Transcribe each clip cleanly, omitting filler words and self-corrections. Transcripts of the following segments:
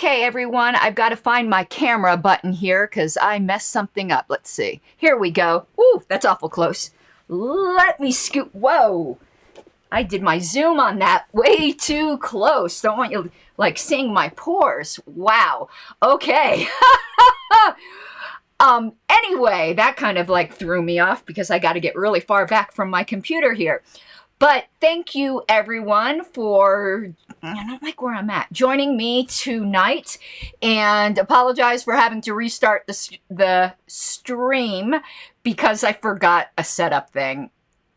Okay, everyone, I've got to find my camera button here because I messed something up. Let's see. Here we go. Woo, that's awful close. Let me scoot. Whoa. I did my zoom on that way too close. Don't want you, like, seeing my pores. Wow. Okay. Anyway, that kind of, like, threw me off because I got to get really far back from my computer here. But thank you, everyone, for, I don't like where I'm at, joining me tonight, and apologize for having to restart the stream because I forgot a setup thing.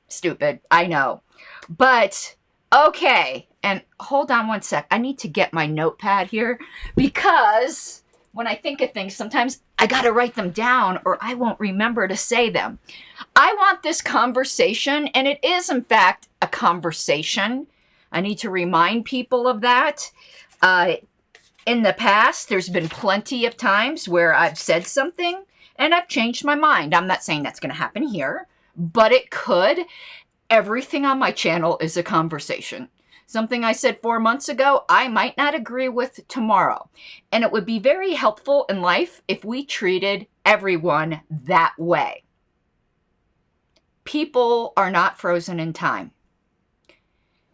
Stupid, I know. But, okay, and hold on one sec. I need to get my notepad here because when I think of things, sometimes I gotta write them down or I won't remember to say them. I want this conversation, and it is, in fact, a conversation. I need to remind people of that. In the past, there's been plenty of times where I've said something and I've changed my mind. I'm not saying that's going to happen here, but it could. Everything on my channel is a conversation. Something I said 4 months ago, I might not agree with tomorrow. And it would be very helpful in life if we treated everyone that way. People are not frozen in time.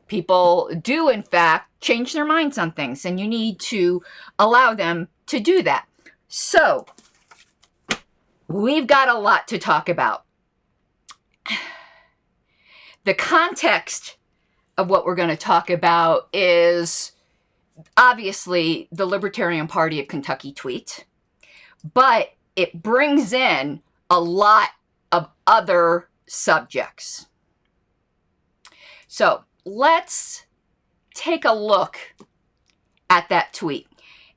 People do, in fact, change their minds on things, and you need to allow them to do that. So, we've got a lot to talk about. The context of what we're going to talk about is obviously the Libertarian Party of Kentucky tweet, but it brings in a lot of other subjects. So let's take a look at that tweet.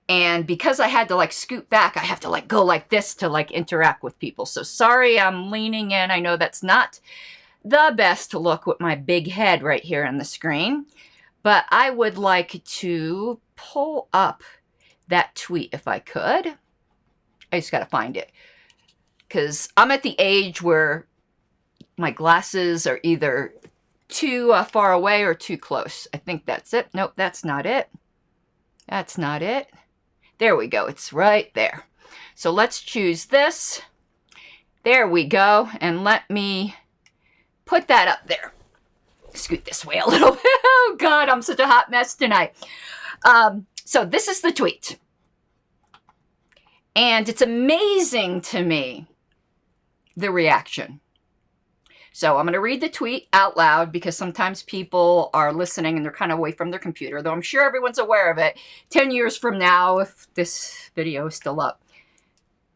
And because I had to like scoot back, I have to like go like this to like interact with people. So sorry, I'm leaning in. I know that's not the best look with my big head right here on the screen, but I would like to pull up that tweet if I could. I just got to find it because I'm at the age where my glasses are either too far away or too close. I think that's it. Nope, that's not it. That's not it. There we go. It's right there. So let's choose this. There we go. And let me put that up there. Scoot this way a little bit. Oh, God, I'm such a hot mess tonight. So this is the tweet. And it's amazing to me, the reaction. So I'm going to read the tweet out loud because sometimes people are listening and they're kind of away from their computer, though I'm sure everyone's aware of it. 10 years from now, if this video is still up,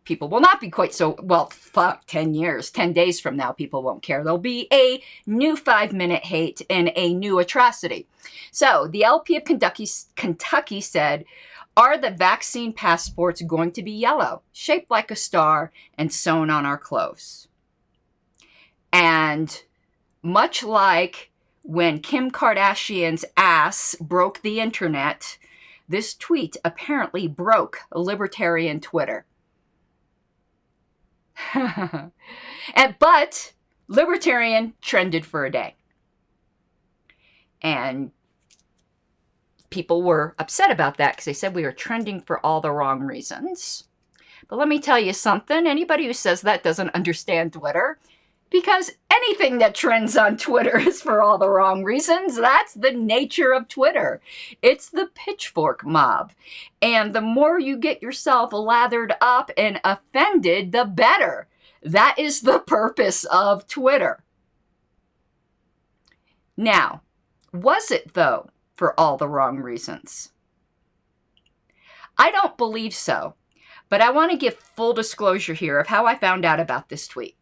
people will not be quite so, well, fuck, 10 years, 10 days from now, people won't care. There'll be a new 5-minute hate and a new atrocity. So the LP of Kentucky said, are the vaccine passports going to be yellow, shaped like a star, and sewn on our clothes? And much like when Kim Kardashian's ass broke the internet, this tweet apparently broke Libertarian Twitter. But Libertarian trended for a day. And people were upset about that because they said we were trending for all the wrong reasons. But let me tell you something. Anybody who says that doesn't understand Twitter. Because anything that trends on Twitter is for all the wrong reasons. That's the nature of Twitter. It's the pitchfork mob. And the more you get yourself lathered up and offended, the better. That is the purpose of Twitter. Now, was it, though, for all the wrong reasons? I don't believe so. But I want to give full disclosure here of how I found out about this tweet.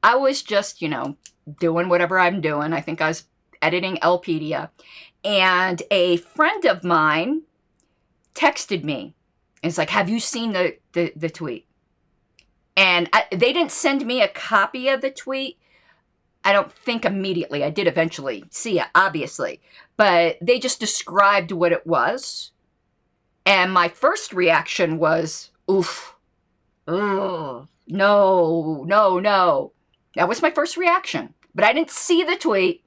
I was just, doing whatever I'm doing. I think I was editing LPKY. And a friend of mine texted me. And it's like, have you seen the tweet? And they didn't send me a copy of the tweet. I don't think immediately. I did eventually see it, obviously. But they just described what it was. And my first reaction was, oof. Ugh, no. That was my first reaction. But I didn't see the tweet.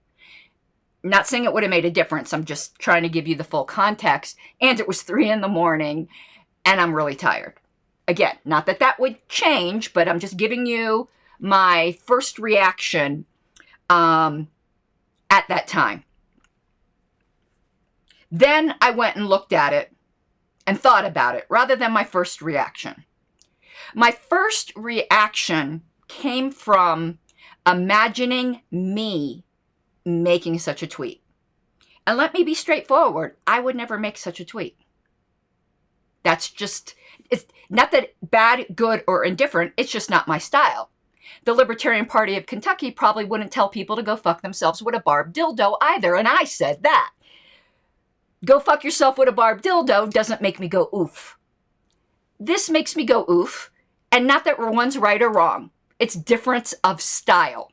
Not saying it would have made a difference. I'm just trying to give you the full context. And it was 3 in the morning and I'm really tired. Again, not that that would change, but I'm just giving you my first reaction at that time. Then I went and looked at it and thought about it rather than my first reaction. My first reaction came from imagining me making such a tweet. And let me be straightforward, I would never make such a tweet. That's just, it's not that bad, good, or indifferent, it's just not my style. The Libertarian Party of Kentucky probably wouldn't tell people to go fuck themselves with a barbed dildo either, and I said that. Go fuck yourself with a barbed dildo doesn't make me go oof. This makes me go oof, and not that one's right or wrong. It's difference of style.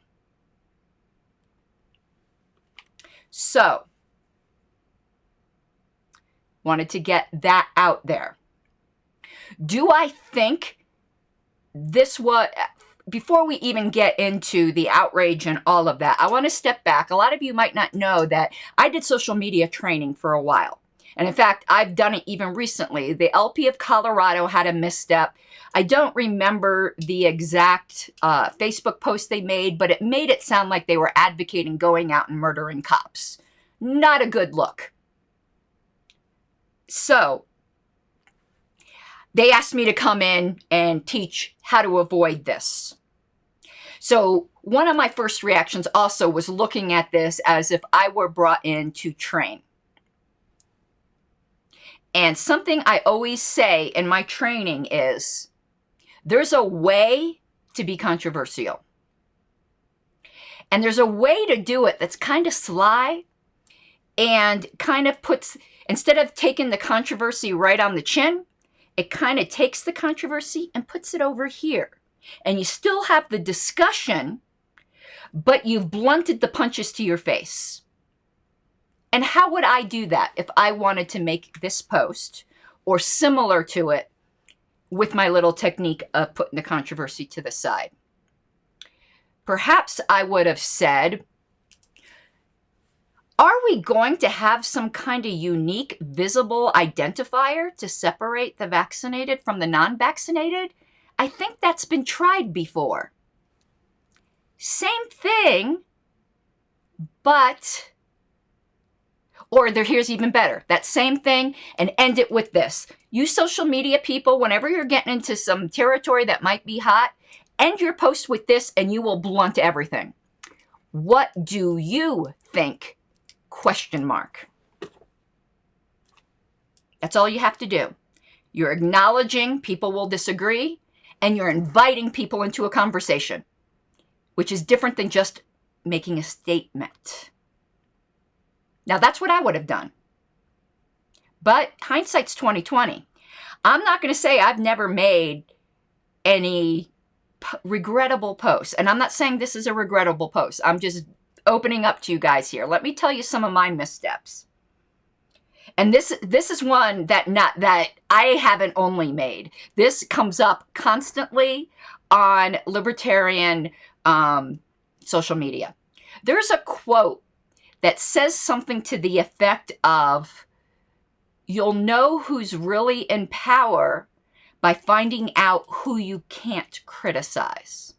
So, wanted to get that out there. Do I think this was, before we even get into the outrage and all of that, I want to step back. A lot of you might not know that I did social media training for a while. And in fact, I've done it even recently. The LP of Colorado had a misstep. I don't remember the exact Facebook post they made, but it made it sound like they were advocating going out and murdering cops. Not a good look. So, they asked me to come in and teach how to avoid this. So, one of my first reactions also was looking at this as if I were brought in to train. And something I always say in my training is, there's a way to be controversial. And there's a way to do it that's kind of sly and kind of puts, instead of taking the controversy right on the chin, it kind of takes the controversy and puts it over here. And you still have the discussion, but you've blunted the punches to your face. And how would I do that if I wanted to make this post or similar to it with my little technique of putting the controversy to the side? Perhaps I would have said, are we going to have some kind of unique visible identifier to separate the vaccinated from the non-vaccinated? I think that's been tried before. Same thing, but... Or here's even better, that same thing, and end it with this. You social media people, whenever you're getting into some territory that might be hot, end your post with this and you will blunt everything. What do you think? Question mark. That's all you have to do. You're acknowledging people will disagree, and you're inviting people into a conversation, which is different than just making a statement. Now, that's what I would have done. But hindsight's 20/20. I'm not going to say I've never made any regrettable posts. And I'm not saying this is a regrettable post. I'm just opening up to you guys here. Let me tell you some of my missteps. And this is one that I haven't only made. This comes up constantly on Libertarian social media. There's a quote that says something to the effect of, you'll know who's really in power by finding out who you can't criticize.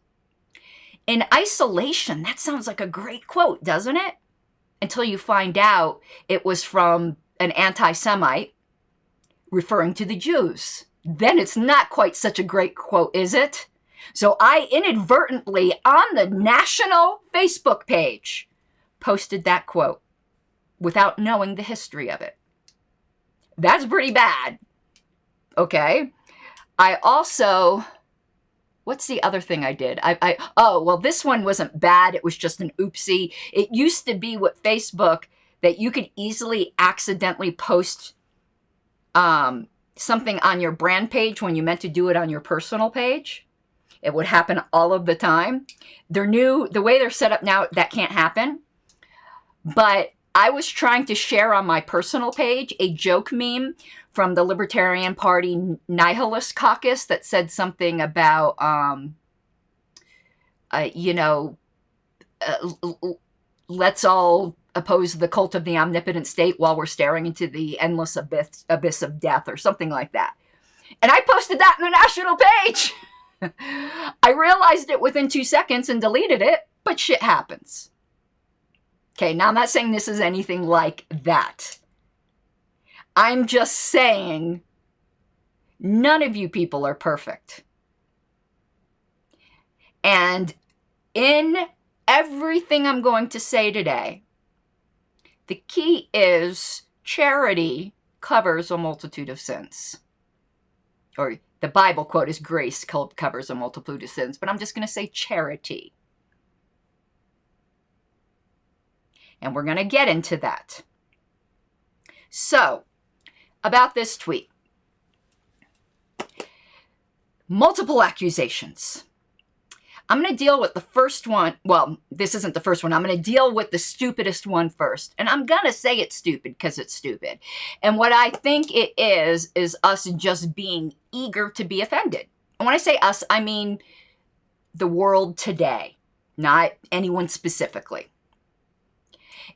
In isolation, that sounds like a great quote, doesn't it? Until you find out it was from an anti-Semite referring to the Jews. Then it's not quite such a great quote, is it? So I inadvertently, on the national Facebook page, posted that quote without knowing the history of it. That's pretty bad. Okay. I also, what's the other thing I did? Oh, well, this one wasn't bad. It was just an oopsie. It used to be with Facebook that you could easily accidentally post something on your brand page when you meant to do it on your personal page. It would happen all of the time. The way they're set up now, that can't happen. But I was trying to share on my personal page a joke meme from the Libertarian Party Nihilist Caucus that said something about, let's all oppose the cult of the omnipotent state while we're staring into the endless abyss of death or something like that. And I posted that in the national page. I realized it within 2 seconds and deleted it, but shit happens. Okay, now I'm not saying this is anything like that. I'm just saying none of you people are perfect. And in everything I'm going to say today, the key is charity covers a multitude of sins. Or the Bible quote is grace covers a multitude of sins, but I'm just going to say charity. And we're going to get into that. So, about this tweet. Multiple accusations. I'm going to deal with the first one. Well, this isn't the first one. I'm going to deal with the stupidest one first. And I'm going to say it's stupid because it's stupid. And what I think it is us just being eager to be offended. And when I say us, I mean the world today, not anyone specifically.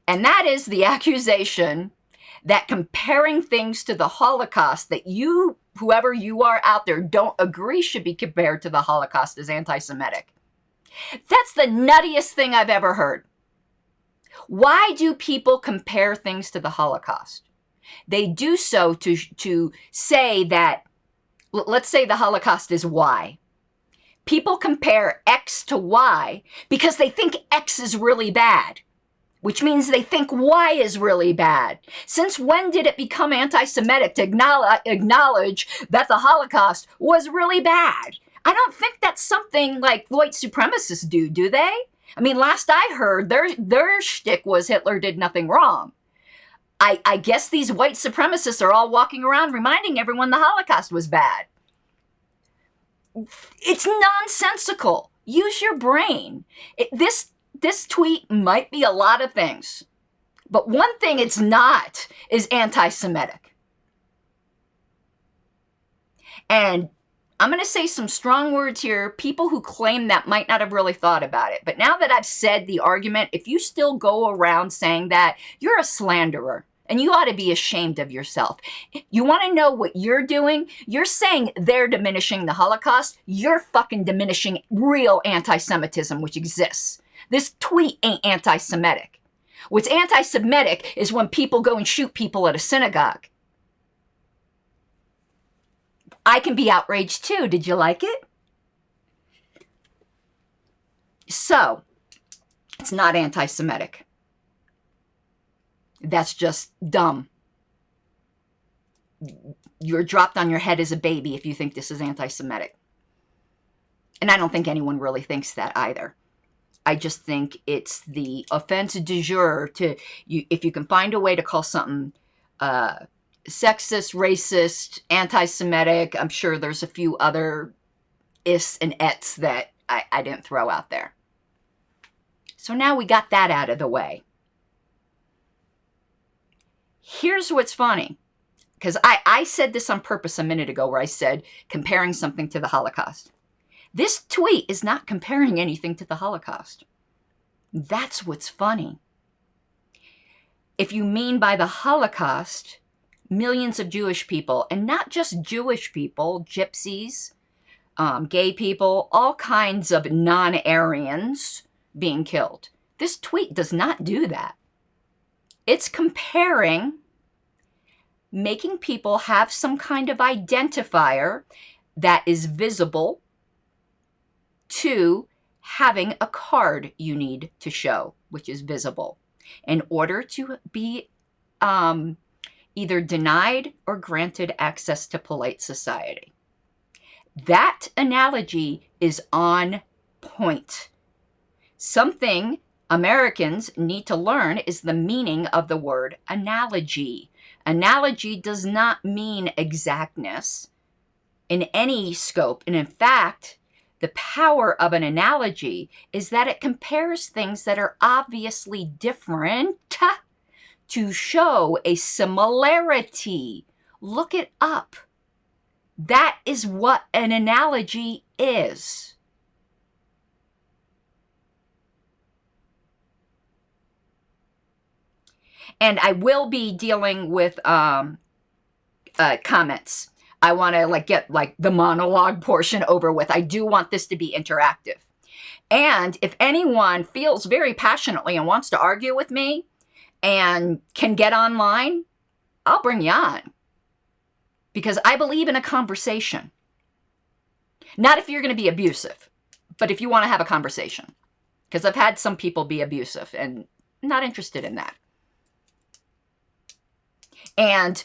And that is the accusation that comparing things to the Holocaust that you, whoever you are out there, don't agree should be compared to the Holocaust is anti-Semitic. That's the nuttiest thing I've ever heard. Why do people compare things to the Holocaust? They do so to say that, let's say the Holocaust is Y. People compare X to Y because they think X is really bad, which means they think Y is really bad. Since when did it become anti-Semitic to acknowledge that the Holocaust was really bad? I don't think that's something like white supremacists do they? I mean, last I heard, their shtick was Hitler did nothing wrong. I guess these white supremacists are all walking around reminding everyone the Holocaust was bad. It's nonsensical. Use your brain. This tweet might be a lot of things, but one thing it's not is anti-Semitic. And I'm going to say some strong words here. People who claim that might not have really thought about it. But now that I've said the argument, if you still go around saying that, you're a slanderer. And you ought to be ashamed of yourself. You want to know what you're doing? You're saying they're diminishing the Holocaust. You're fucking diminishing real anti-Semitism, which exists. This tweet ain't anti-Semitic. What's anti-Semitic is when people go and shoot people at a synagogue. I can be outraged too. Did you like it? So, it's not anti-Semitic. That's just dumb. You're dropped on your head as a baby if you think this is anti-Semitic. And I don't think anyone really thinks that either. I just think it's the offense du jour if you can find a way to call something sexist, racist, anti-Semitic. I'm sure there's a few other ifs and ets that I didn't throw out there. So now we got that out of the way. Here's what's funny, because I said this on purpose a minute ago where I said comparing something to the Holocaust. This tweet is not comparing anything to the Holocaust. That's what's funny. If you mean by the Holocaust, millions of Jewish people, and not just Jewish people, gypsies, gay people, all kinds of non-Aryans being killed. This tweet does not do that. It's comparing, making people have some kind of identifier that is visible to having a card you need to show, which is visible, in order to be either denied or granted access to polite society. That analogy is on point. Something Americans need to learn is the meaning of the word analogy. Analogy does not mean exactness in any scope. And in fact, the power of an analogy is that it compares things that are obviously different to show a similarity. Look it up. That is what an analogy is. And I will be dealing with comments. I want to get the monologue portion over with. I do want this to be interactive. And if anyone feels very passionately and wants to argue with me and can get online, I'll bring you on. Because I believe in a conversation. Not if you're going to be abusive, but if you want to have a conversation. Because I've had some people be abusive and I'm not interested in that. And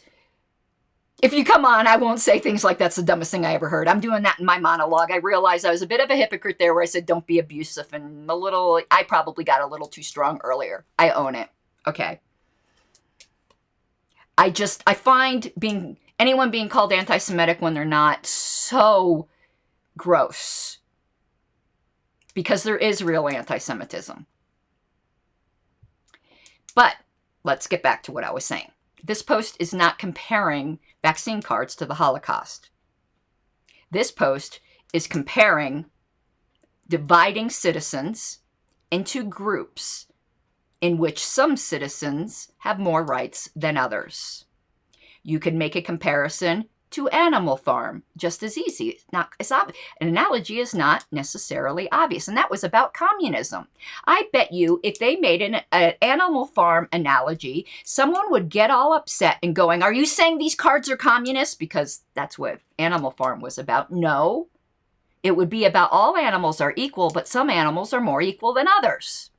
if you come on, I won't say things like that's the dumbest thing I ever heard. I'm doing that in my monologue. I realized I was a bit of a hypocrite there where I said don't be abusive, and I probably got a little too strong earlier. I own it. Okay. I find anyone being called anti-Semitic when they're not so gross. Because there is real anti-Semitism. But let's get back to what I was saying. This post is not comparing vaccine cards to the Holocaust. This post is comparing dividing citizens into groups in which some citizens have more rights than others. You can make a comparison to Animal Farm just as easy. It's not as obvious. An analogy is not necessarily obvious, and that was about communism. I bet you if they made an Animal Farm analogy, someone would get all upset and going, are you saying these cards are communist? Because that's what Animal Farm was about. No, it would be about all animals are equal, but some animals are more equal than others.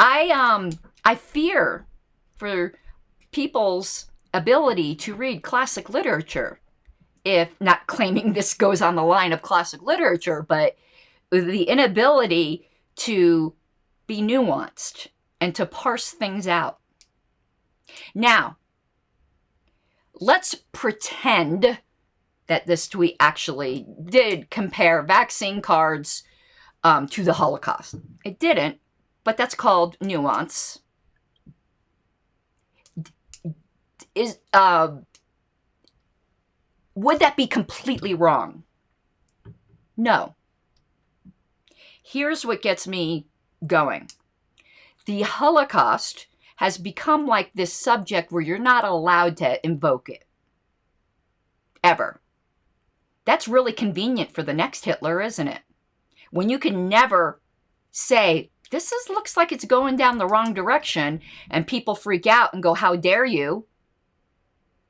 I fear for people's ability to read classic literature, if not claiming this goes on the line of classic literature, but the inability to be nuanced and to parse things out. Now, let's pretend that this tweet actually did compare vaccine cards to the Holocaust. It didn't, but that's called nuance. Would that be completely wrong? No. Here's what gets me going. The Holocaust has become like this subject where you're not allowed to invoke it. Ever. That's really convenient for the next Hitler, isn't it? When you can never say, looks like it's going down the wrong direction, and people freak out and go, how dare you?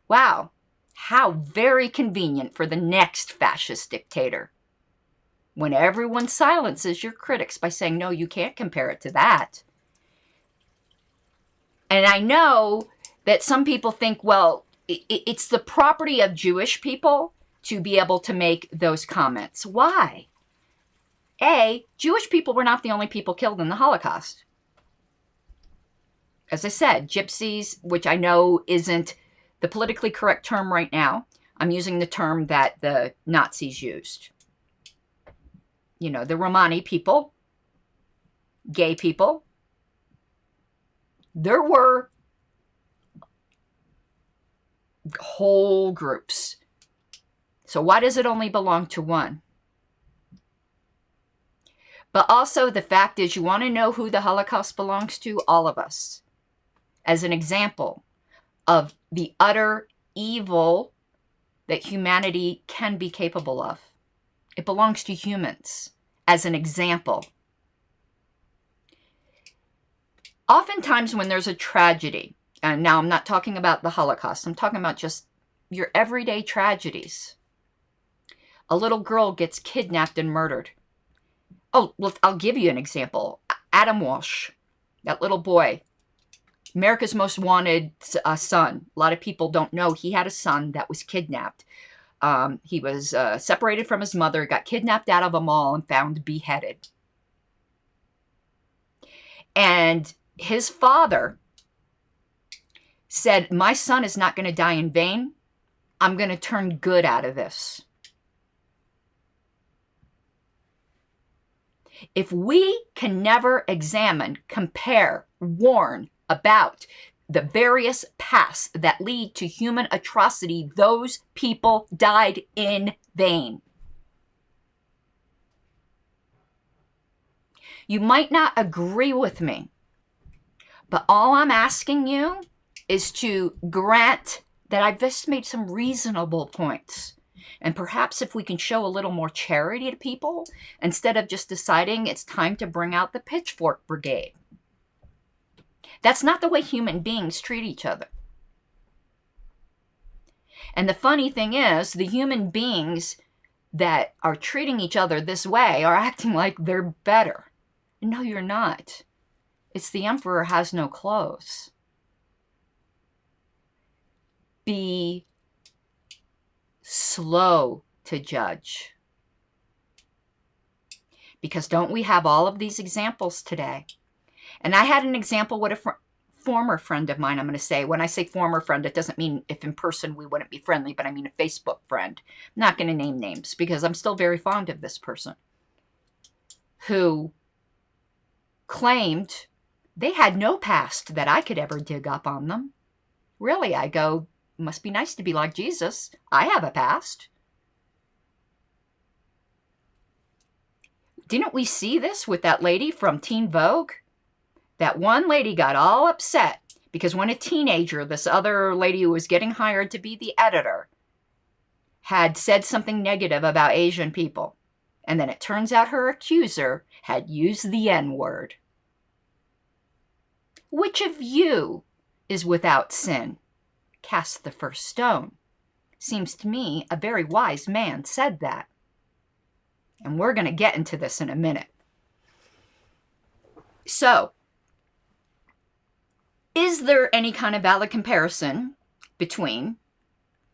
Wow, how very convenient for the next fascist dictator. When everyone silences your critics by saying, no, you can't compare it to that. And I know that some people think, well, it's the property of Jewish people to be able to make those comments. Why? A, Jewish people were not the only people killed in the Holocaust. As I said, gypsies, which I know isn't the politically correct term right now. I'm using the term that the Nazis used. You know, the Romani people, gay people. There were whole groups. So why does it only belong to one? But also the fact is, you want to know who the Holocaust belongs to? All of us. As an example of the utter evil that humanity can be capable of. It belongs to humans, as an example. Oftentimes when there's a tragedy, and now I'm not talking about the Holocaust, I'm talking about just your everyday tragedies. A little girl gets kidnapped and murdered. Oh, well, I'll give you an example. Adam Walsh, that little boy, America's Most Wanted son. A lot of people don't know he had a son that was kidnapped. He was separated from his mother, got kidnapped out of a mall, and found beheaded. And his father said, my son is not going to die in vain. I'm going to turn good out of this. If we can never examine, compare, warn about the various paths that lead to human atrocity, those people died in vain. You might not agree with me, but all I'm asking you is to grant that I've just made some reasonable points. And perhaps if we can show a little more charity to people, instead of just deciding it's time to bring out the pitchfork brigade. That's not the way human beings treat each other. And the funny thing is, the human beings that are treating each other this way are acting like they're better. No, you're not. It's the emperor has no clothes. Be slow to judge. Because don't we have all of these examples today? And I had an example with a former friend of mine, I'm going to say. When I say former friend, it doesn't mean if in person we wouldn't be friendly, but I mean a Facebook friend. I'm not going to name names because I'm still very fond of this person, who claimed they had no past that I could ever dig up on them. Really, I go, must be nice to be like Jesus. I have a past. Didn't we see this with that lady from Teen Vogue? That one lady got all upset because when a teenager, this other lady who was getting hired to be the editor, had said something negative about Asian people. And then it turns out her accuser had used the N-word. Which of you is without sin? Cast the first stone. Seems to me a very wise man said that. And we're going to get into this in a minute. So, is there any kind of valid comparison between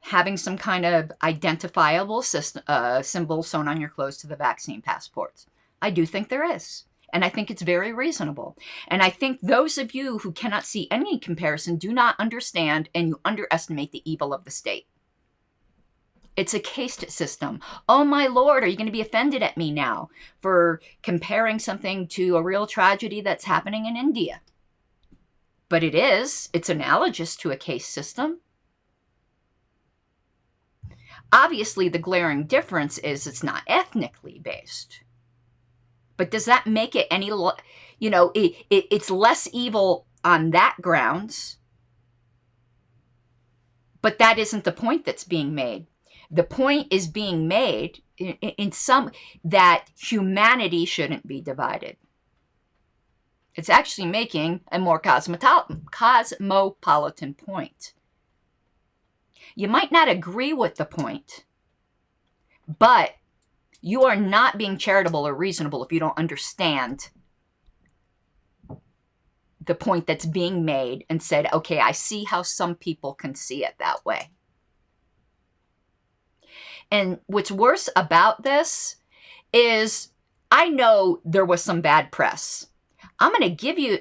having some kind of identifiable symbol sewn on your clothes to the vaccine passports? I do think there is. And I think it's very reasonable. And I think those of you who cannot see any comparison do not understand, and you underestimate the evil of the state. It's a caste system. Oh my Lord, are you going to be offended at me now for comparing something to a real tragedy that's happening in India? But it is. It's analogous to a caste system. Obviously, the glaring difference is it's not ethnically based. But does that make it any, it's less evil on that grounds. But that isn't the point that's being made. The point is being made in some that humanity shouldn't be divided. It's actually making a more cosmopolitan point. You might not agree with the point, but you are not being charitable or reasonable if you don't understand the point that's being made and said, okay, I see how some people can see it that way. And what's worse about this is I know there was some bad press. I'm going to give you,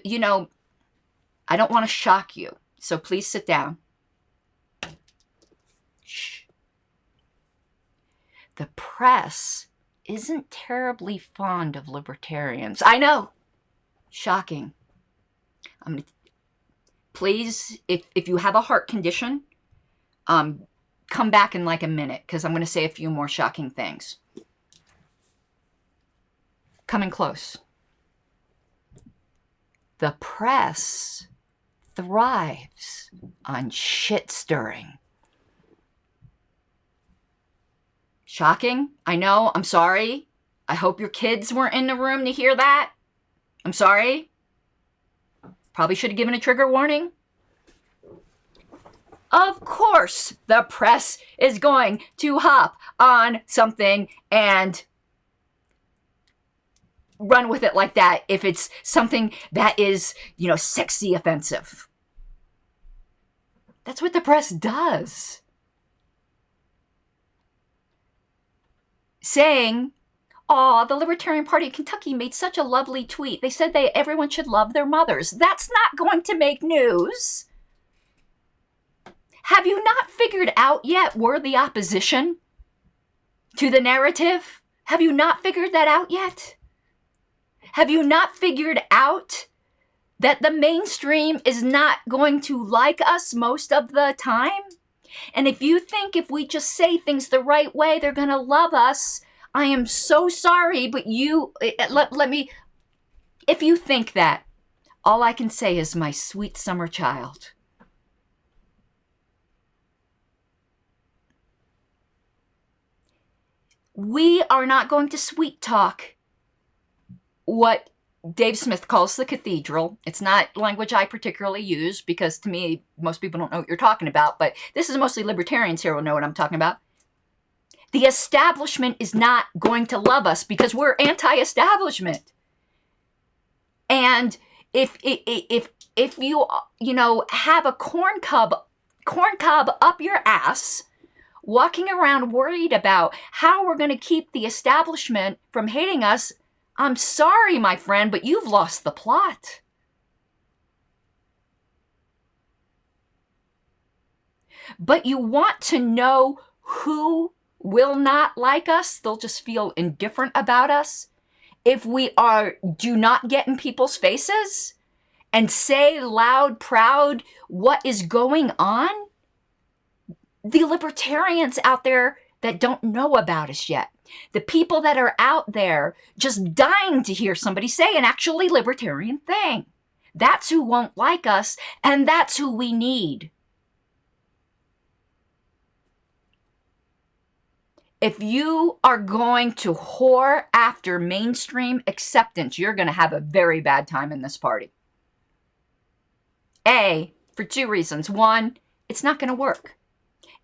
I don't want to shock you, so please sit down. Shh. The press isn't terribly fond of libertarians. I know. Shocking. Please, if you have a heart condition, come back in like a minute because I'm going to say a few more shocking things. Coming close. The press thrives on shit stirring. Shocking? I know. I'm sorry. I hope your kids weren't in the room to hear that. I'm sorry. Probably should have given a trigger warning. Of course, the press is going to hop on something and run with it like that if it's something that is, sexy offensive. That's what the press does. Saying, oh, the Libertarian Party of Kentucky made such a lovely tweet. They said everyone should love their mothers. That's not going to make news. Have you not figured out yet we're the opposition to the narrative? Have you not figured that out yet? Have you not figured out that the mainstream is not going to like us most of the time? And if you think if we just say things the right way, they're going to love us, I am so sorry, but let me If you think that, all I can say is my sweet summer child. We are not going to sweet talk what Dave Smith calls the cathedral. It's not language I particularly use because to me, most people don't know what you're talking about, but this is mostly libertarians here will know what I'm talking about. The establishment is not going to love us because we're anti-establishment. And if you have a corn cob up your ass, walking around worried about how we're going to keep the establishment from hating us, I'm sorry, my friend, but you've lost the plot. But you want to know who will not like us? They'll just feel indifferent about us. If we do not get in people's faces and say loud, proud what is going on, the libertarians out there that don't know about us yet, the people that are out there just dying to hear somebody say an actually libertarian thing, that's who won't like us, and that's who we need. If you are going to whore after mainstream acceptance, you're going to have a very bad time in this party. A, for two reasons. One, it's not going to work.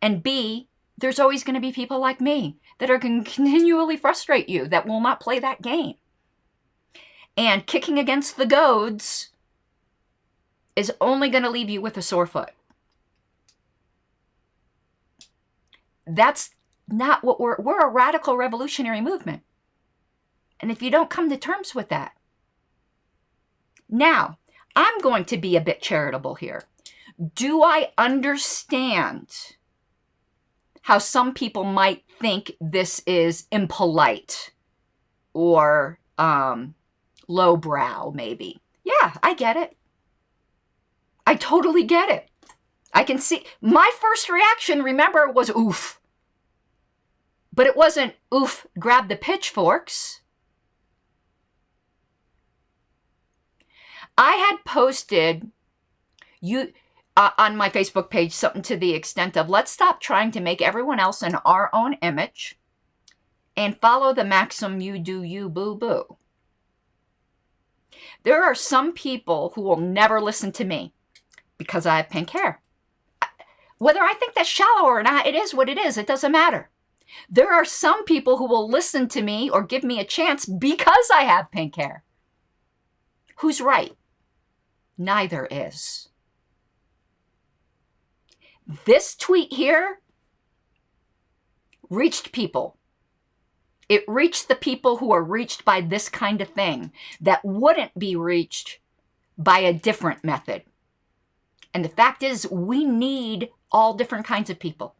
And B, there's always going to be people like me that are going to continually frustrate you, that will not play that game. And kicking against the goads is only going to leave you with a sore foot. That's not what we're a radical revolutionary movement. And if you don't come to terms with that. Now, I'm going to be a bit charitable here. Do I understand how some people might think this is impolite or lowbrow, maybe? Yeah, I get it. I totally get it. I can see. My first reaction, remember, was oof. But it wasn't, oof, grab the pitchforks. I had posted on my Facebook page something to the extent of, let's stop trying to make everyone else in our own image and follow the maxim, you do you, boo-boo. There are some people who will never listen to me because I have pink hair. Whether I think that's shallow or not, it is what it is. It doesn't matter. There are some people who will listen to me or give me a chance because I have pink hair. Who's right? Neither is. This tweet here reached people. It reached the people who are reached by this kind of thing that wouldn't be reached by a different method. And the fact is, we need all different kinds of people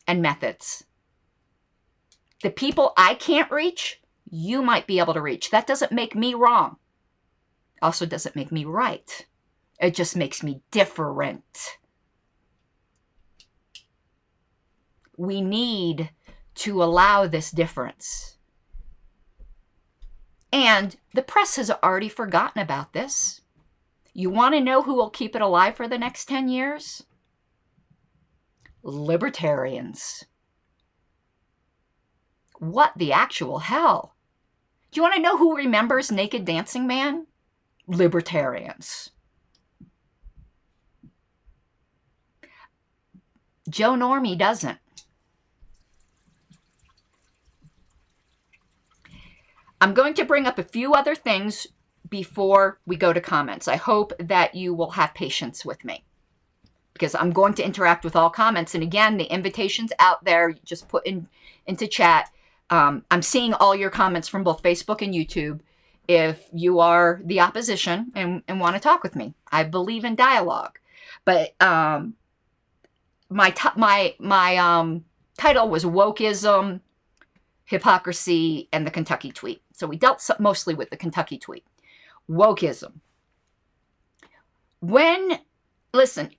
and methods. The people I can't reach, you might be able to reach. That doesn't make me wrong. Also doesn't make me right. It just makes me different. We need to allow this difference. And the press has already forgotten about this. You want to know who will keep it alive for the next 10 years? Libertarians. What the actual hell? Do you want to know who remembers Naked Dancing Man? Libertarians. Joe Normie doesn't. I'm going to bring up a few other things before we go to comments. I hope that you will have patience with me because I'm going to interact with all comments. And again, the invitation's out there. Just put into chat. I'm seeing all your comments from both Facebook and YouTube. If you are the opposition and want to talk with me, I believe in dialogue. But my title was Wokism, Hypocrisy, and the Kentucky Tweet. So we dealt mostly with the Kentucky Tweet. Wokism. Listen,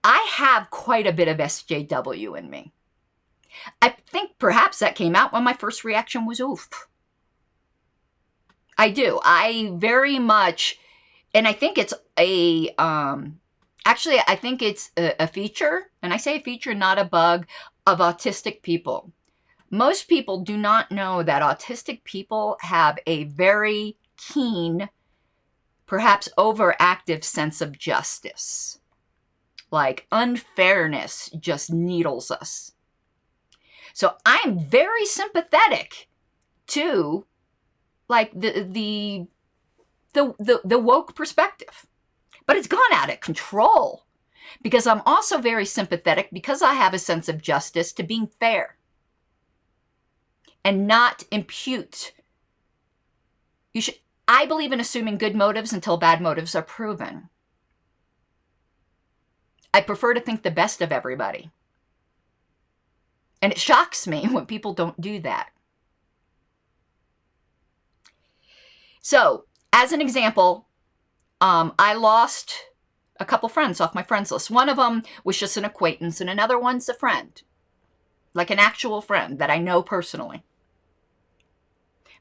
I have quite a bit of SJW in me. I think perhaps that came out when my first reaction was oof. I do. I very much, and I think it's a, actually, I think it's a feature, and I say a feature, not a bug, of autistic people. Most people do not know that autistic people have a very keen, perhaps overactive sense of justice. Like unfairness just needles us. So I'm very sympathetic to like the woke perspective. But it's gone out of control because I'm also very sympathetic because I have a sense of justice to being fair and not impute. I believe in assuming good motives until bad motives are proven. I prefer to think the best of everybody. And it shocks me when people don't do that. So, as an example, I lost a couple friends off my friends list. One of them was just an acquaintance, and another one's a friend. Like an actual friend that I know personally.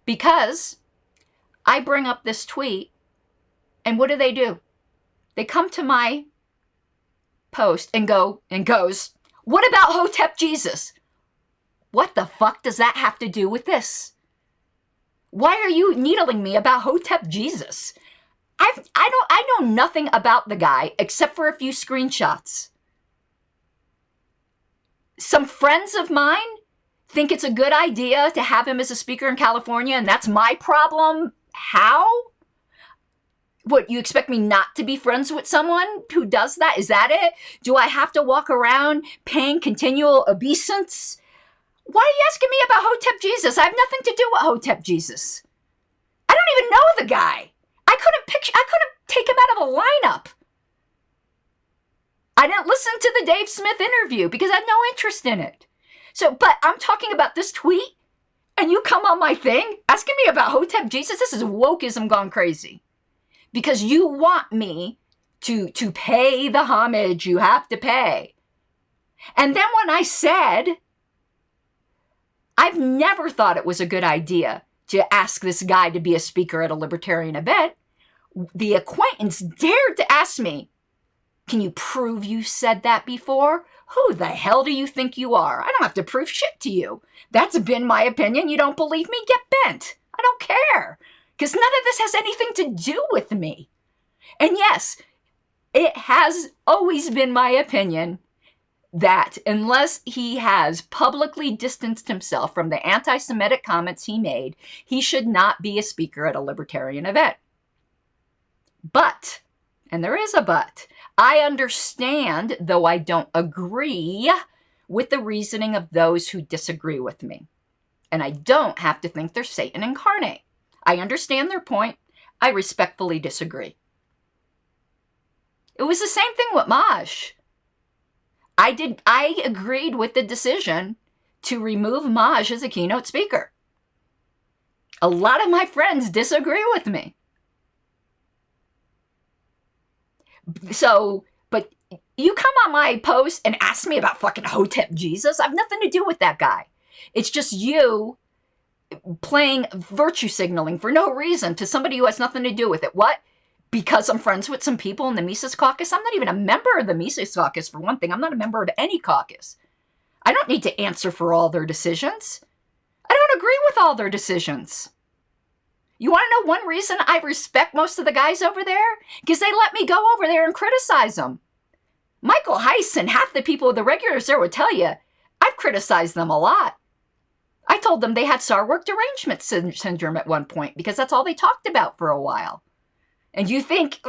Because I bring up this tweet, and what do? They come to my post and goes, what about Hotep Jesus? What the fuck does that have to do with this? Why are you needling me about Hotep Jesus? I know nothing about the guy except for a few screenshots. Some friends of mine think it's a good idea to have him as a speaker in California, and that's my problem. How? What, you expect me not to be friends with someone who does that? Is that it? Do I have to walk around paying continual obeisance? Why are you asking me about Hotep Jesus? I have nothing to do with Hotep Jesus. I don't even know the guy. I couldn't take him out of a lineup. I didn't listen to the Dave Smith interview because I had no interest in it. So, but I'm talking about this tweet, and you come on my thing asking me about Hotep Jesus? This is wokism gone crazy. Because you want me to pay the homage you have to pay. And then when I said, I've never thought it was a good idea to ask this guy to be a speaker at a libertarian event, the acquaintance dared to ask me, can you prove you said that before? Who the hell do you think you are? I don't have to prove shit to you. That's been my opinion. You don't believe me? Get bent. I don't care. Because none of this has anything to do with me. And yes, it has always been my opinion that unless he has publicly distanced himself from the anti-Semitic comments he made, he should not be a speaker at a libertarian event. But, and there is a but, I understand, though I don't agree with the reasoning of those who disagree with me. And I don't have to think they're Satan incarnate. I understand their point. I respectfully disagree. It was the same thing with Maj. I agreed with the decision to remove Maj as a keynote speaker. A lot of my friends disagree with me. So, but you come on my post and ask me about fucking Hotep Jesus? I have nothing to do with that guy. It's just you playing virtue signaling for no reason to somebody who has nothing to do with it. What? Because I'm friends with some people in the Mises Caucus? I'm not even a member of the Mises Caucus, for one thing. I'm not a member of any caucus. I don't need to answer for all their decisions. I don't agree with all their decisions. You want to know one reason I respect most of the guys over there? Because they let me go over there and criticize them. Michael Heiss and half the people, the regulars there would tell you, I've criticized them a lot. I told them they had SAR-work derangement syndrome at one point because that's all they talked about for a while. And you think,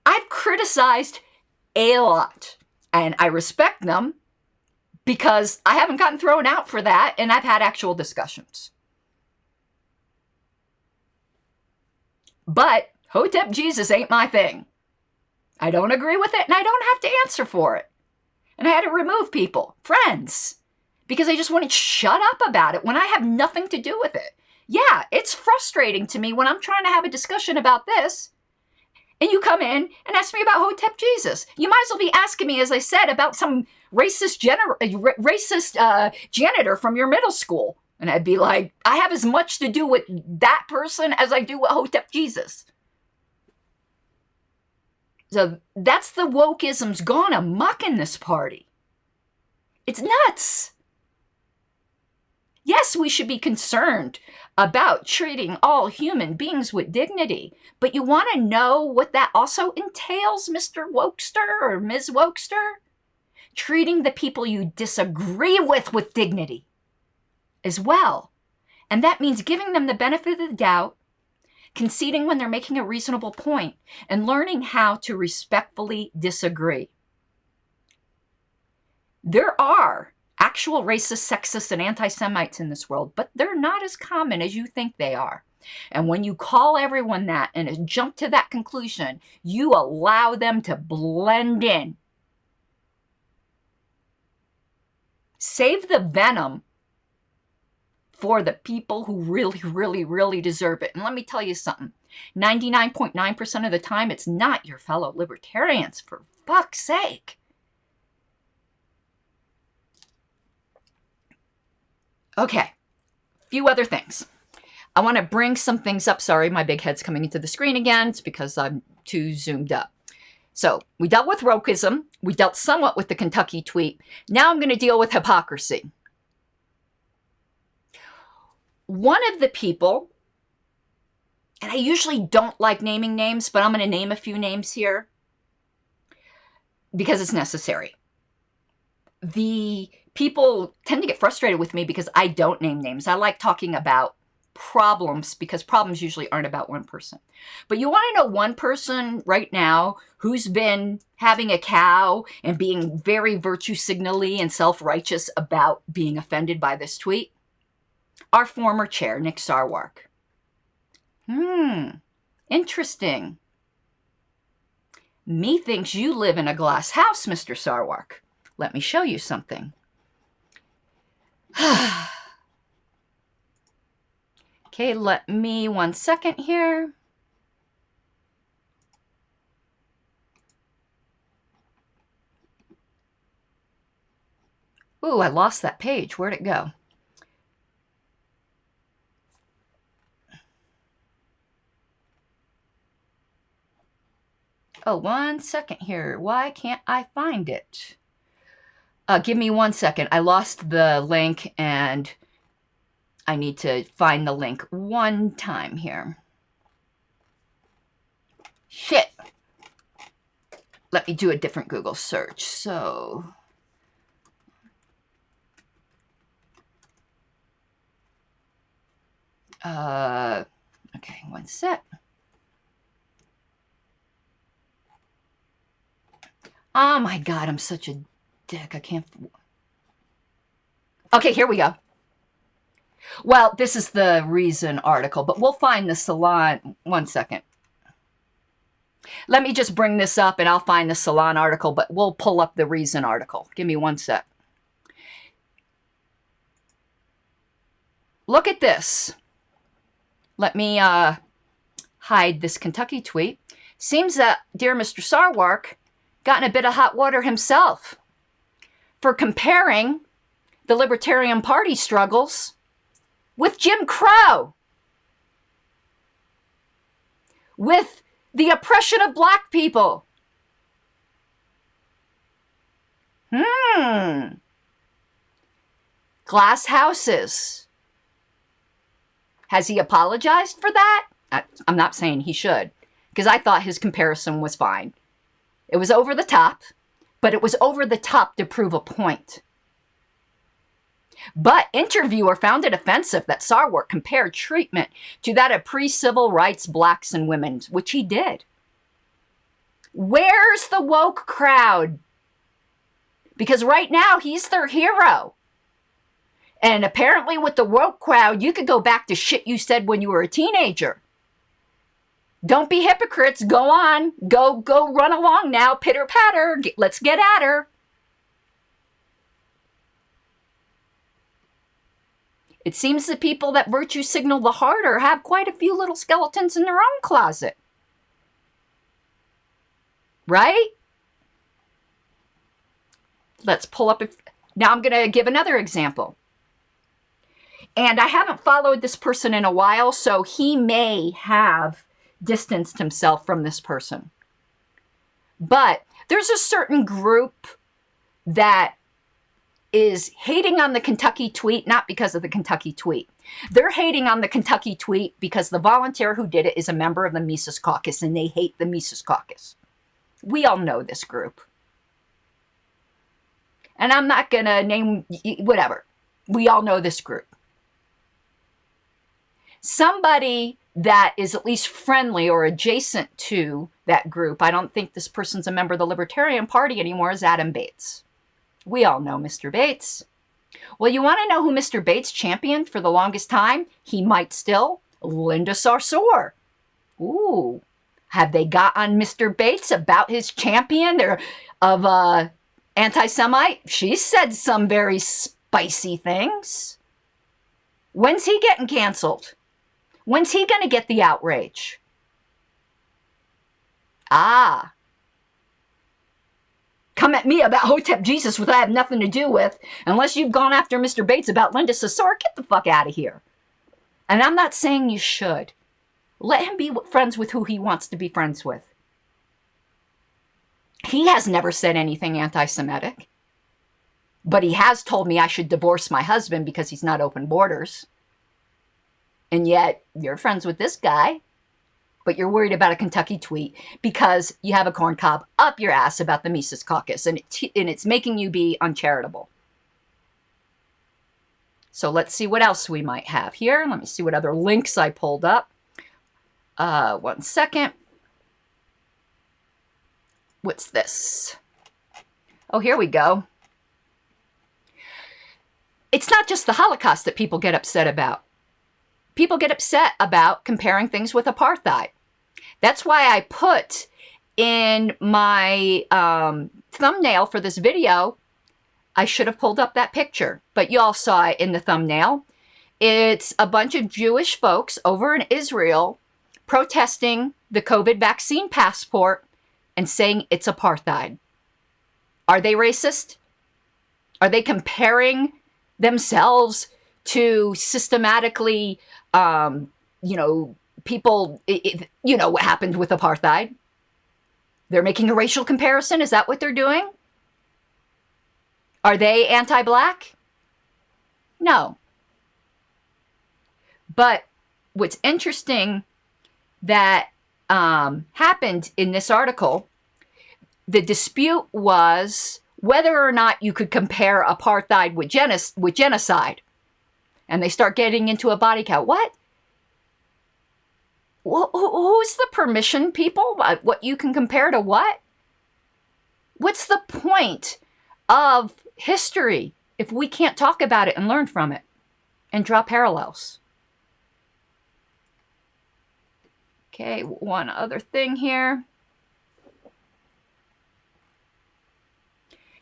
I've criticized a lot, and I respect them because I haven't gotten thrown out for that, and I've had actual discussions. But Hotep Jesus ain't my thing. I don't agree with it, and I don't have to answer for it. And I had to remove people, friends, because they just wouldn't shut up about it when I have nothing to do with it. Yeah, it's frustrating to me when I'm trying to have a discussion about this, and you come in and ask me about Hotep Jesus. You might as well be asking me, as I said, about some racist janitor from your middle school. And I'd be like, I have as much to do with that person as I do with Hotep Jesus. So that's the wokeism's gone amok in this party. It's nuts. Yes, we should be concerned about treating all human beings with dignity, but you want to know what that also entails, Mr. Wokester or Ms. Wokester? Treating the people you disagree with dignity as well. And that means giving them the benefit of the doubt, conceding when they're making a reasonable point, and learning how to respectfully disagree. There are actual racists, sexists, and anti-Semites in this world, but they're not as common as you think they are. And when you call everyone that and jump to that conclusion, you allow them to blend in. Save the venom for the people who really, really, really deserve it. And let me tell you something. 99.9% of the time, it's not your fellow libertarians, for fuck's sake. Okay, a few other things. I want to bring some things up. Sorry, my big head's coming into the screen again. It's because I'm too zoomed up. So we dealt with wokism. We dealt somewhat with the Kentucky tweet. Now I'm going to deal with hypocrisy. One of the people, and I usually don't like naming names, but I'm going to name a few names here because it's necessary. The people tend to get frustrated with me because I don't name names. I like talking about problems because problems usually aren't about one person. But you want to know one person right now who's been having a cow and being very virtue signally and self-righteous about being offended by this tweet? Our former chair, Nick Sarwark. Interesting. Methinks you live in a glass house, Mr. Sarwark. Let me show you something. Okay, let me 1 second here. Ooh, I lost that page. Where'd it go? Oh, 1 second here. Why can't I find it? Give me 1 second. I lost the link and I need to find the link one time here. Shit. Let me do a different Google search. So, okay, 1 sec. Oh my God, I'm such a dick. I can't. Okay, here we go. Well, this is the Reason article, but we'll find the Salon. 1 second. Let me just bring this up and I'll find the Salon article, but we'll pull up the Reason article. Give me 1 sec. Look at this. Let me hide this Kentucky tweet. Seems that dear Mr. Sarwark got in a bit of hot water himself for comparing the Libertarian Party struggles with Jim Crow, with the oppression of black people. Glass houses. Has he apologized for that? I'm not saying he should, because I thought his comparison was fine. It was over the top, but it was over the top to prove a point. But interviewer found it offensive that Sarwark compared treatment to that of pre-civil rights blacks and women, which he did. Where's the woke crowd? Because right now he's their hero. And apparently with the woke crowd, you could go back to shit you said when you were a teenager. Don't be hypocrites. Go on. Go run along now. Pitter patter. Let's get at her. It seems the people that virtue signal the harder have quite a few little skeletons in their own closet. Right? Let's pull up. Now I'm going to give another example. And I haven't followed this person in a while, so he may have distanced himself from this person. But there's a certain group that is hating on the Kentucky tweet, not because of the Kentucky tweet. They're hating on the Kentucky tweet because the volunteer who did it is a member of the Mises Caucus, and they hate the Mises Caucus. We all know this group. And I'm not going to name, whatever. We all know this group. Somebody that is at least friendly or adjacent to that group, I don't think this person's a member of the Libertarian Party anymore, is Adam Bates. We all know Mr. Bates. Well, you want to know who Mr. Bates championed for the longest time? He might still. Linda Sarsour. Ooh. Have they got on Mr. Bates about his champion of anti-Semite? She said some very spicy things. When's he getting canceled? When's he going to get the outrage? Ah. Come at me about Hotep Jesus, which I have nothing to do with, unless you've gone after Mr. Bates about Linda Sarsour. Get the fuck out of here. And I'm not saying you should. Let him be friends with who he wants to be friends with. He has never said anything anti-Semitic. But he has told me I should divorce my husband because he's not open borders. And yet, you're friends with this guy. But you're worried about a Kentucky tweet because you have a corn cob up your ass about the Mises Caucus, and it's making you be uncharitable. So let's see what else we might have here. Let me see what other links I pulled up. 1 second. What's this? Oh, here we go. It's not just the Holocaust that people get upset about. People get upset about comparing things with apartheid. That's why I put in my thumbnail for this video, I should have pulled up that picture, but you all saw it in the thumbnail. It's a bunch of Jewish folks over in Israel protesting the COVID vaccine passport and saying it's apartheid. Are they racist? Are they comparing themselves to systematically, people, you know what happened with apartheid? They're making a racial comparison. Is that what they're doing? Are they anti-black? No. But what's interesting that happened in this article, the dispute was whether or not you could compare apartheid with genocide. And they start getting into a body count. What? Who's the permission people? What you can compare to what? What's the point of history if we can't talk about it and learn from it and draw parallels? Okay, one other thing here.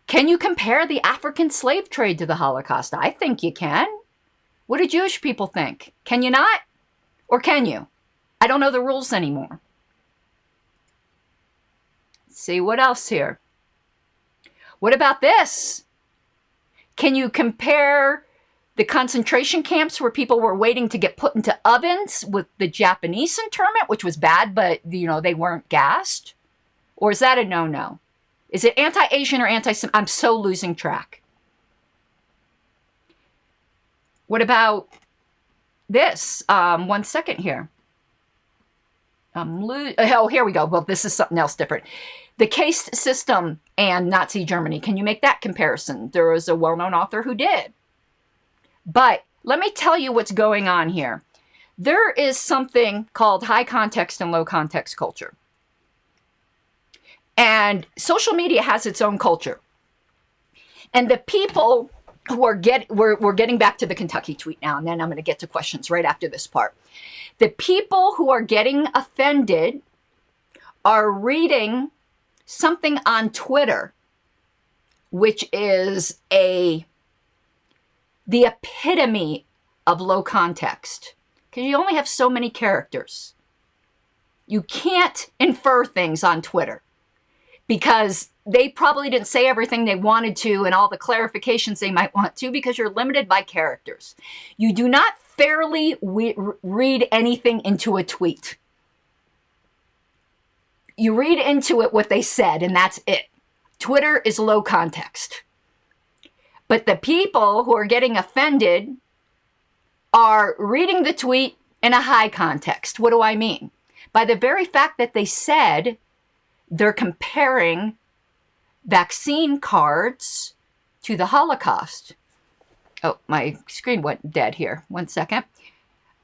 Can you compare the African slave trade to the Holocaust? I think you can. What do Jewish people think? Can you not? Or can you? I don't know the rules anymore. Let's see, what else here? What about this? Can you compare the concentration camps where people were waiting to get put into ovens with the Japanese internment, which was bad, but, they weren't gassed? Or is that a no-no? Is it anti-Asian or anti-Semitic? I'm so losing track. What about this? 1 second here. Oh, here we go. Well, this is something else different. The caste system and Nazi Germany. Can you make that comparison? There was a well-known author who did. But let me tell you what's going on here. There is something called high context and low context culture. And social media has its own culture. And the people who are we're getting back to the Kentucky tweet now, and then I'm going to get to questions right after this part. The people who are getting offended are reading something on Twitter, which is the epitome of low context, because you only have so many characters. You can't infer things on Twitter. because they probably didn't say everything they wanted to and all the clarifications they might want to, because you're limited by characters. You do not fairly read anything into a tweet. You read into it what they said, and that's it. Twitter is low context. But the people who are getting offended are reading the tweet in a high context. What do I mean? By the very fact that they said they're comparing vaccine cards to the Holocaust. Oh, my screen went dead here. 1 second.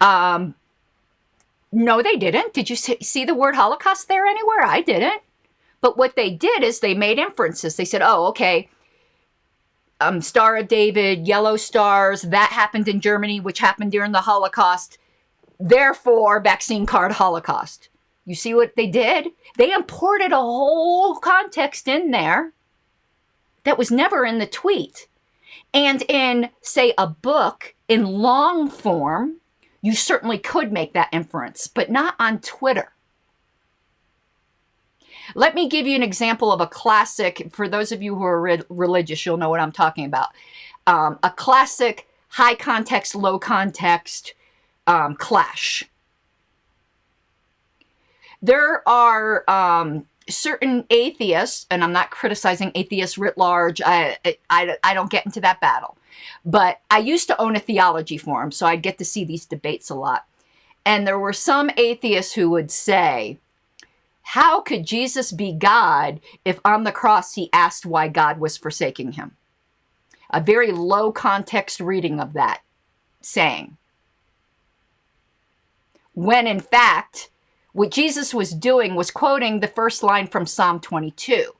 No, they didn't. Did you see the word Holocaust there anywhere? I didn't. But what they did is they made inferences. They said, oh, okay, Star of David, yellow stars, that happened in Germany, which happened during the Holocaust. Therefore, vaccine card Holocaust. You see what they did? They imported a whole context in there that was never in the tweet. And in, say, a book in long form, you certainly could make that inference, but not on Twitter. Let me give you an example of a classic. For those of you who are religious, you'll know what I'm talking about. A classic high context, low context clash. There are certain atheists, and I'm not criticizing atheists writ large. I don't get into that battle. But I used to own a theology forum, so I'd get to see these debates a lot. And there were some atheists who would say, how could Jesus be God if on the cross he asked why God was forsaking him? A very low context reading of that saying. When in fact, what Jesus was doing was quoting the first line from Psalm 22.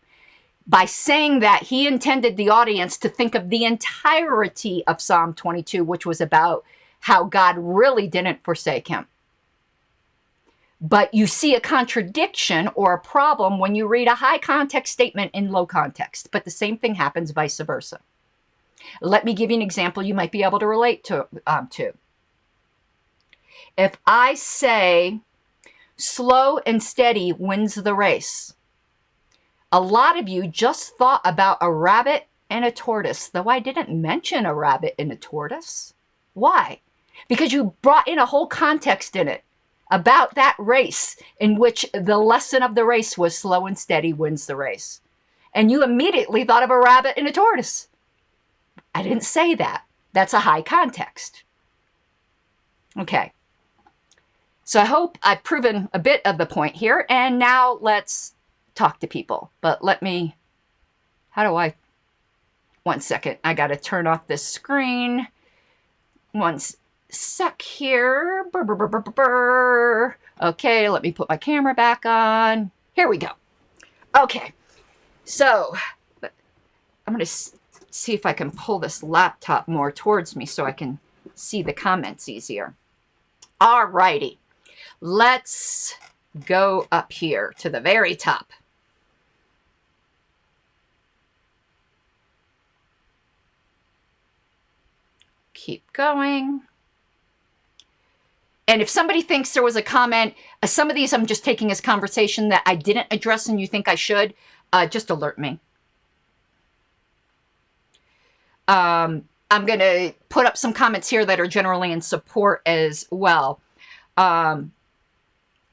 By saying that, he intended the audience to think of the entirety of Psalm 22, which was about how God really didn't forsake him. But you see a contradiction or a problem when you read a high context statement in low context. But the same thing happens vice versa. Let me give you an example you might be able to relate to. If I say, slow and steady wins the race, a lot of you just thought about a rabbit and a tortoise, though I didn't mention a rabbit and a tortoise. Why? Because you brought in a whole context in it about that race, in which the lesson of the race was slow and steady wins the race. And you immediately thought of a rabbit and a tortoise. I didn't say that. That's a high context. Okay. So I hope I've proven a bit of the point here. And now let's talk to people. But let me, how do I, 1 second. I got to turn off this screen. One sec here. Burr, burr, burr, burr, burr. Okay, let me put my camera back on. Here we go. Okay. So I'm going to see if I can pull this laptop more towards me so I can see the comments easier. All righty. Let's go up here to the very top. Keep going. And if somebody thinks there was a comment, some of these I'm just taking as conversation that I didn't address and you think I should, just alert me. I'm going to put up some comments here that are generally in support as well.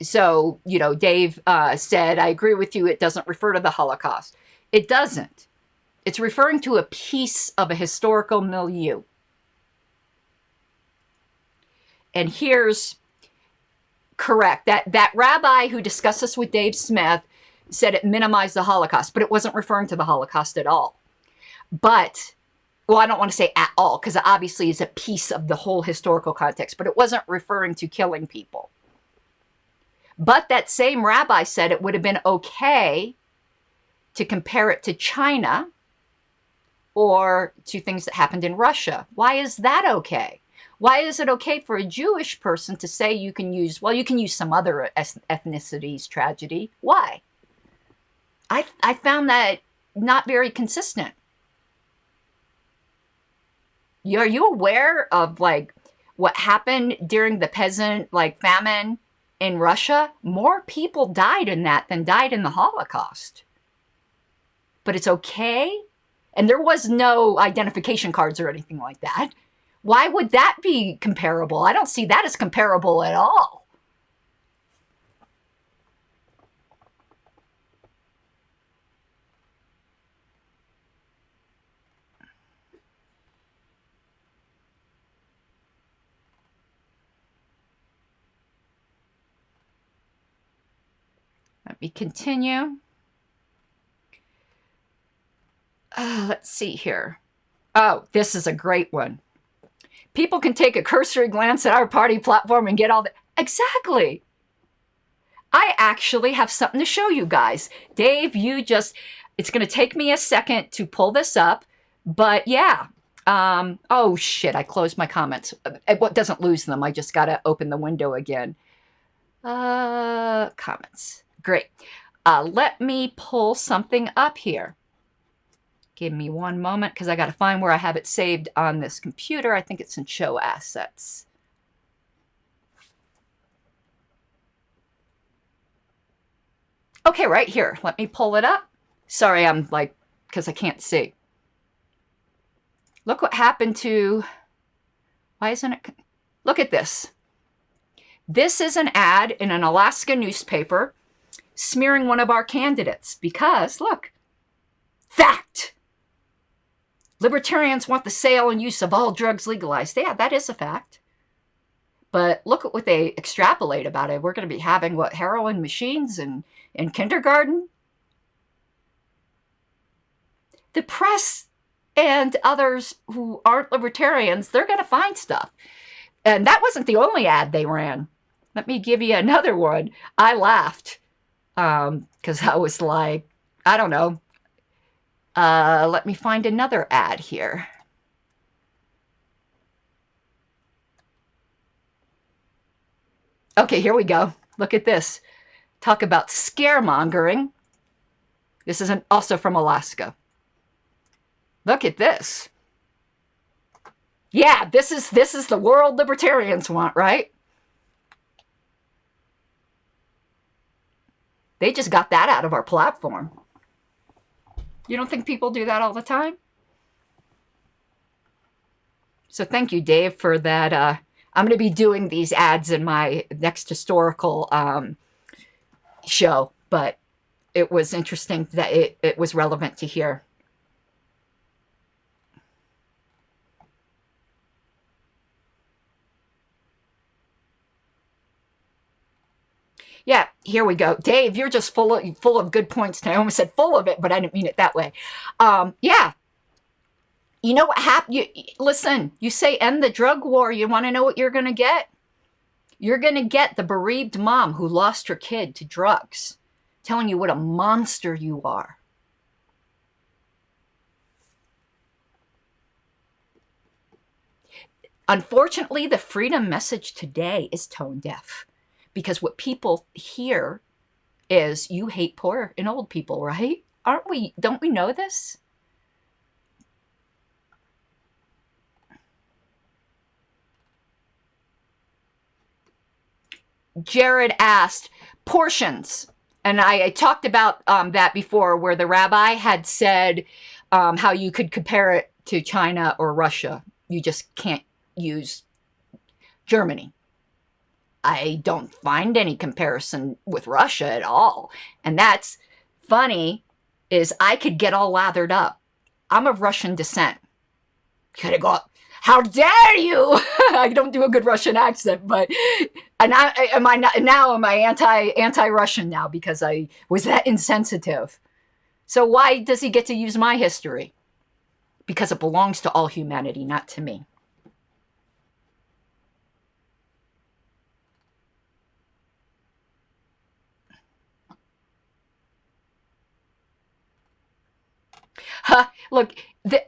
So, you know, Dave said, I agree with you, it doesn't refer to the Holocaust. It doesn't. It's referring to a piece of a historical milieu. And here's correct. That rabbi who discussed this with Dave Smith said it minimized the Holocaust, but it wasn't referring to the Holocaust at all. But, well, I don't want to say at all, because it obviously is a piece of the whole historical context, but it wasn't referring to killing people. But that same rabbi said it would have been okay to compare it to China or to things that happened in Russia. Why is that okay? Why is it okay for a Jewish person to say you can use, well, you can use some other ethnicity's tragedy? Why? I found that not very consistent. Are you aware of like what happened during the peasant famine in Russia? More people died in that than died in the Holocaust. but it's okay. And there was no identification cards or anything like that. Why would that be comparable? I don't see that as comparable at all. Let me continue. Let's see here. Oh, this is a great one. People can take a cursory glance at our party platform and get all the... Exactly. I actually have something to show you guys. Dave, it's going to take me a second to pull this up, but yeah. Oh, shit, I closed my comments. It doesn't lose them. I just got to open the window again. Comments. Great. Let me pull something up here. Give me one moment because I got to find where I have it saved on this computer. I think it's in Show Assets. Okay, right here. Let me pull it up. Sorry, I'm like, because I can't see. Look what happened to... Why isn't it... Look at this. This is an ad in an Alaska newspaper smearing one of our candidates because, look, fact. Libertarians want the sale and use of all drugs legalized. Yeah, that is a fact. But look at what they extrapolate about it. We're going to be having, what, heroin machines in kindergarten? The press and others who aren't libertarians, they're going to find stuff. And that wasn't the only ad they ran. Let me give you another one. I laughed because I was like, I don't know. Let me find another ad here. Okay, here we go. Look at this. Talk about scaremongering. This is also from Alaska. Look at this. Yeah, this is the world libertarians want, right? They just got that out of our platform. You don't think people do that all the time? So thank you, Dave, for that. I'm going to be doing these ads in my next historical show, but it was interesting that it was relevant to hear. Yeah, here we go. Dave, you're just full of good points. I almost said full of it, but I didn't mean it that way. Yeah. You know what happened? Listen, you say end the drug war. You want to know what you're going to get? You're going to get the bereaved mom who lost her kid to drugs, telling you what a monster you are. Unfortunately, the freedom message today is tone deaf. Because what people hear is you hate poor and old people, right? Aren't we? Don't we know this? Jared asked, portions. And I talked about that before, where the rabbi had said how you could compare it to China or Russia. You just can't use Germany. I don't find any comparison with Russia at all. And that's funny, is I could get all lathered up. I'm of Russian descent. Could have got, how dare you? I don't do a good Russian accent, but am I anti-Russian now because I was that insensitive? So why does he get to use my history? Because it belongs to all humanity, not to me. Look,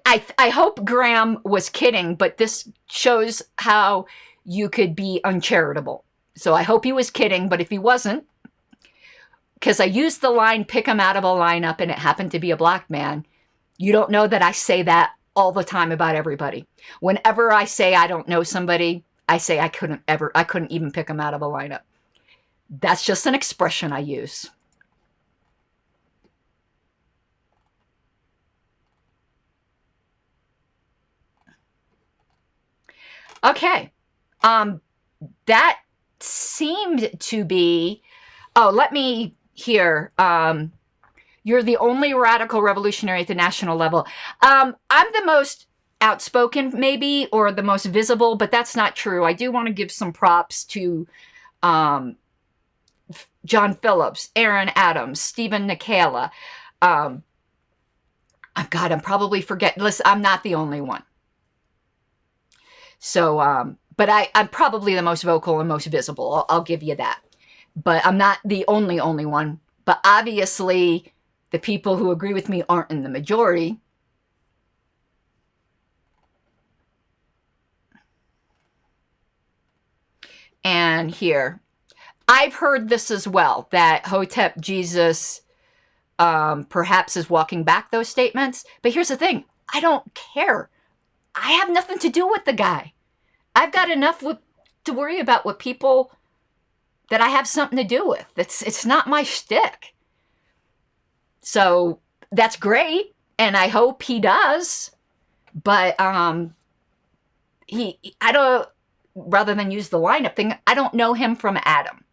I hope Graham was kidding, but this shows how you could be uncharitable. So I hope he was kidding, but if he wasn't, because I used the line, pick him out of a lineup, and it happened to be a black man, you don't know that I say that all the time about everybody. Whenever I say I don't know somebody, I say I couldn't even pick him out of a lineup. That's just an expression I use. Okay. That seemed to be, oh, let me hear. You're the only radical revolutionary at the national level. I'm the most outspoken, maybe, or the most visible, but that's not true. I do want to give some props to John Phillips, Aaron Adams, Stephen Nikala. God, I'm probably forgetting. Listen, I'm not the only one. So, but I'm probably the most vocal and most visible. I'll give you that. But I'm not the only one. But obviously, the people who agree with me aren't in the majority. And here, I've heard this as well, that Hotep Jesus perhaps is walking back those statements. But here's the thing. I don't care. I have nothing to do with the guy. I've got enough to worry about with people that I have something to do with. It's not my shtick. So that's great, and I hope he does. But I don't, rather than use the lineup thing, I don't know him from Adam.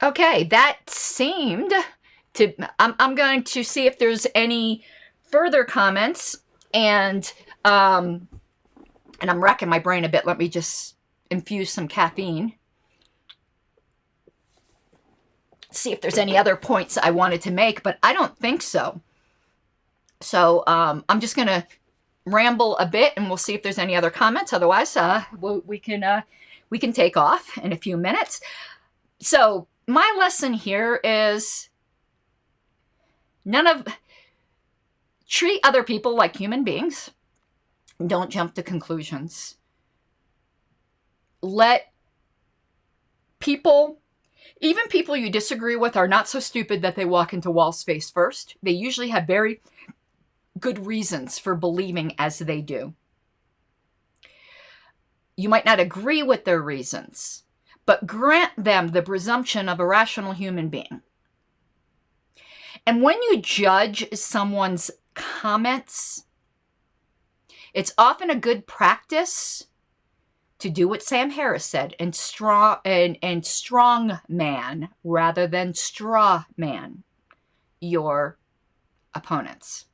Okay, that seemed to, I'm going to see if there's any further comments, and I'm racking my brain a bit. Let me just infuse some caffeine. See if there's any other points I wanted to make, but I don't think so. So I'm just going to ramble a bit, and we'll see if there's any other comments. Otherwise, we can take off in a few minutes. So my lesson here is treat other people like human beings. Don't jump to conclusions. Let people, even people you disagree with, are not so stupid that they walk into walls face first. They usually have very good reasons for believing as they do. You might not agree with their reasons, but grant them the presumption of a rational human being. And when you judge someone's comments, it's often a good practice to do what Sam Harris said and strong man rather than straw man your opponents.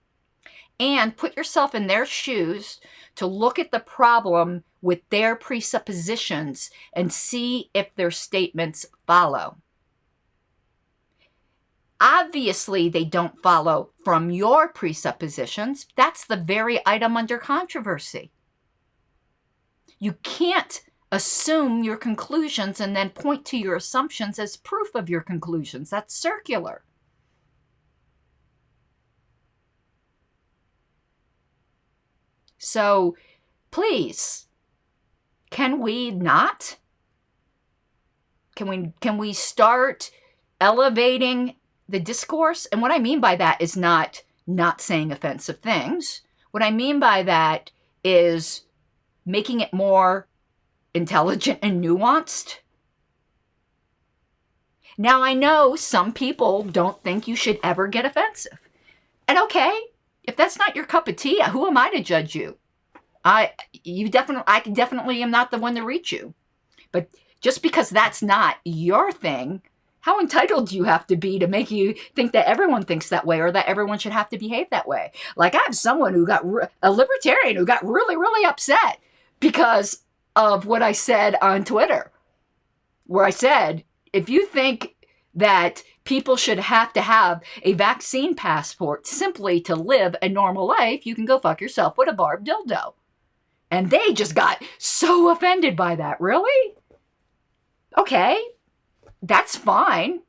And put yourself in their shoes to look at the problem with their presuppositions and see if their statements follow. Obviously, they don't follow from your presuppositions. That's the very item under controversy. You can't assume your conclusions and then point to your assumptions as proof of your conclusions. That's circular. So, please, can we not? Can we start elevating the discourse? And what I mean by that is not saying offensive things. What I mean by that is making it more intelligent and nuanced. Now, I know some people don't think you should ever get offensive. And okay, if that's not your cup of tea, who am I to judge you? I definitely am not the one to reach you. But just because that's not your thing, how entitled do you have to be to make you think that everyone thinks that way or that everyone should have to behave that way? Like, I have someone who got, a libertarian who got really, really upset because of what I said on Twitter, where I said, if you think that people should have to have a vaccine passport simply to live a normal life, you can go fuck yourself with a barbed dildo. And they just got so offended by that. Really? Okay, that's fine.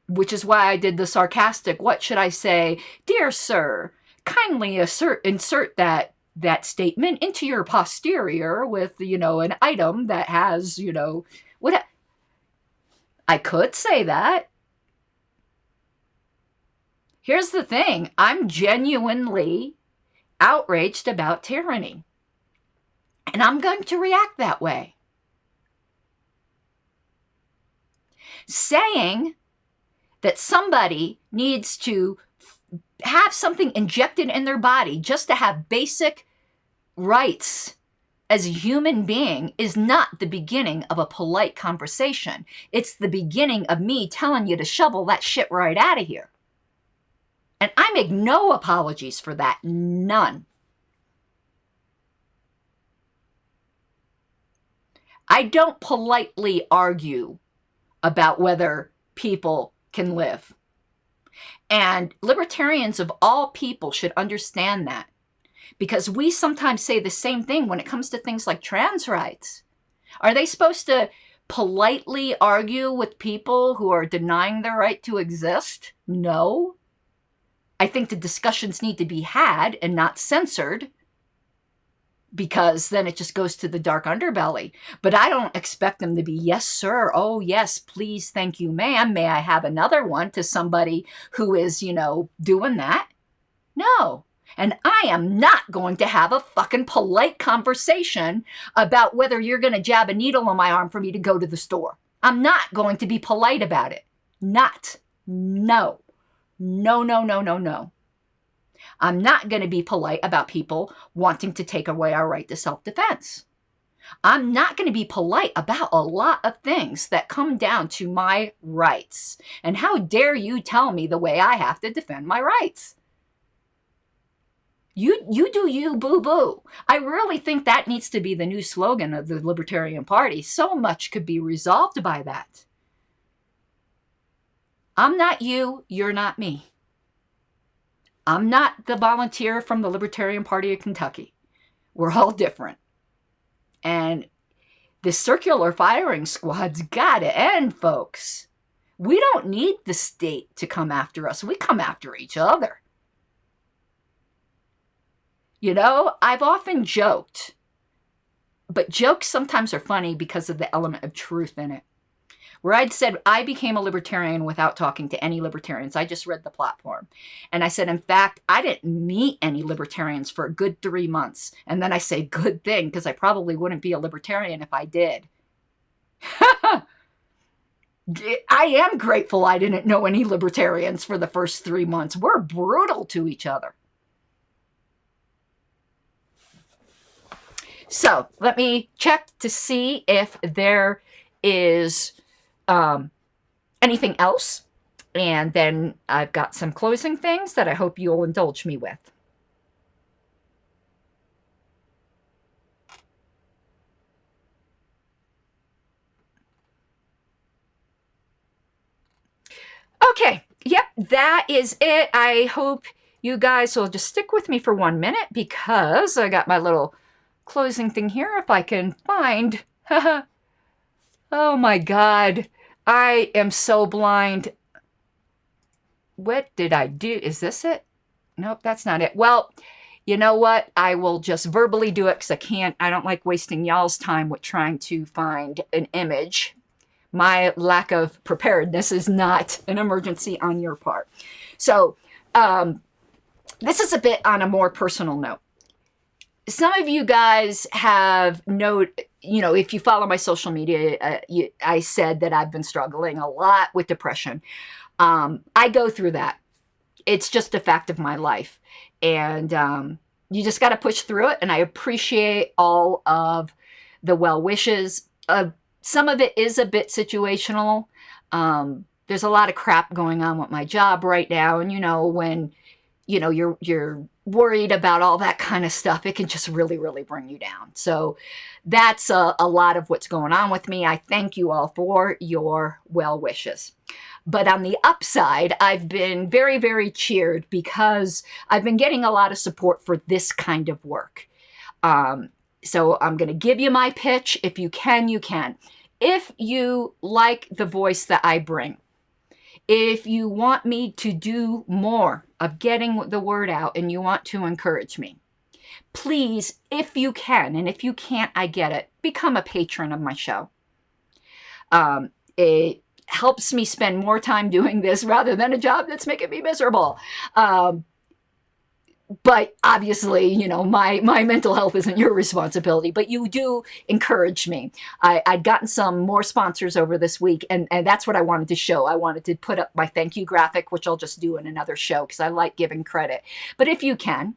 Which is why I did the sarcastic, what should I say? Dear sir, kindly insert that statement into your posterior with, an item that has, what. I could say that. Here's the thing. I'm genuinely outraged about tyranny. And I'm going to react that way. saying that somebody needs to have something injected in their body just to have basic rights as a human being is not the beginning of a polite conversation. It's the beginning of me telling you to shovel that shit right out of here. And I make no apologies for that. None. I don't politely argue about whether people can live. And libertarians of all people should understand that, because we sometimes say the same thing when it comes to things like trans rights. Are they supposed to politely argue with people who are denying their right to exist? No. I think the discussions need to be had and not censored, because then it just goes to the dark underbelly. But I don't expect them to be, yes, sir. Oh, yes, please. Thank you, ma'am. May I have another one, to somebody who is, doing that? No. And I am not going to have a fucking polite conversation about whether you're going to jab a needle on my arm for me to go to the store. I'm not going to be polite about it. Not. No. No, no, no, no, no. I'm not going to be polite about people wanting to take away our right to self-defense. I'm not going to be polite about a lot of things that come down to my rights. And how dare you tell me the way I have to defend my rights? You do you, boo-boo. I really think that needs to be the new slogan of the Libertarian Party. So much could be resolved by that. I'm not you, you're not me. I'm not the volunteer from the Libertarian Party of Kentucky. We're all different. And the circular firing squad's got to end, folks. We don't need the state to come after us. We come after each other. I've often joked, but jokes sometimes are funny because of the element of truth in it. Where I'd said I became a libertarian without talking to any libertarians. I just read the platform. And I said, in fact, I didn't meet any libertarians for a good 3 months. And then I say, good thing, because I probably wouldn't be a libertarian if I did. I am grateful I didn't know any libertarians for the first 3 months. We're brutal to each other. So let me check to see if there is anything else. And then I've got some closing things that I hope you'll indulge me with. Okay, yep, that is it. I hope you guys will just stick with me for 1 minute, because I got my little closing thing here, if I can find. Oh my God, I am so blind. What did I do? Is this it? Nope, that's not it. Well, you know what? I will just verbally do it, because I don't like wasting y'all's time with trying to find an image. My lack of preparedness is not an emergency on your part. So this is a bit on a more personal note. Some of you guys have if you follow my social media, I said that I've been struggling a lot with depression. I go through that. It's just a fact of my life. And you just got to push through it. And I appreciate all of the well wishes. Some of it is a bit situational. There's a lot of crap going on with my job right now. And, when, you're worried about all that kind of stuff, it can just really, really bring you down. So that's a lot of what's going on with me. I thank you all for your well wishes. But on the upside, I've been very, very cheered, because I've been getting a lot of support for this kind of work. So I'm going to give you my pitch. If you can, you can. If you like the voice that I bring, if you want me to do more of getting the word out and you want to encourage me, please, if you can, and if you can't, I get it, become a patron of my show. It helps me spend more time doing this rather than a job that's making me miserable. But obviously, you know, my mental health isn't your responsibility, but you do encourage me. I'd gotten some more sponsors over this week, and that's what I wanted to show. I wanted to put up my thank you graphic, which I'll just do in another show because I like giving credit. But if you can,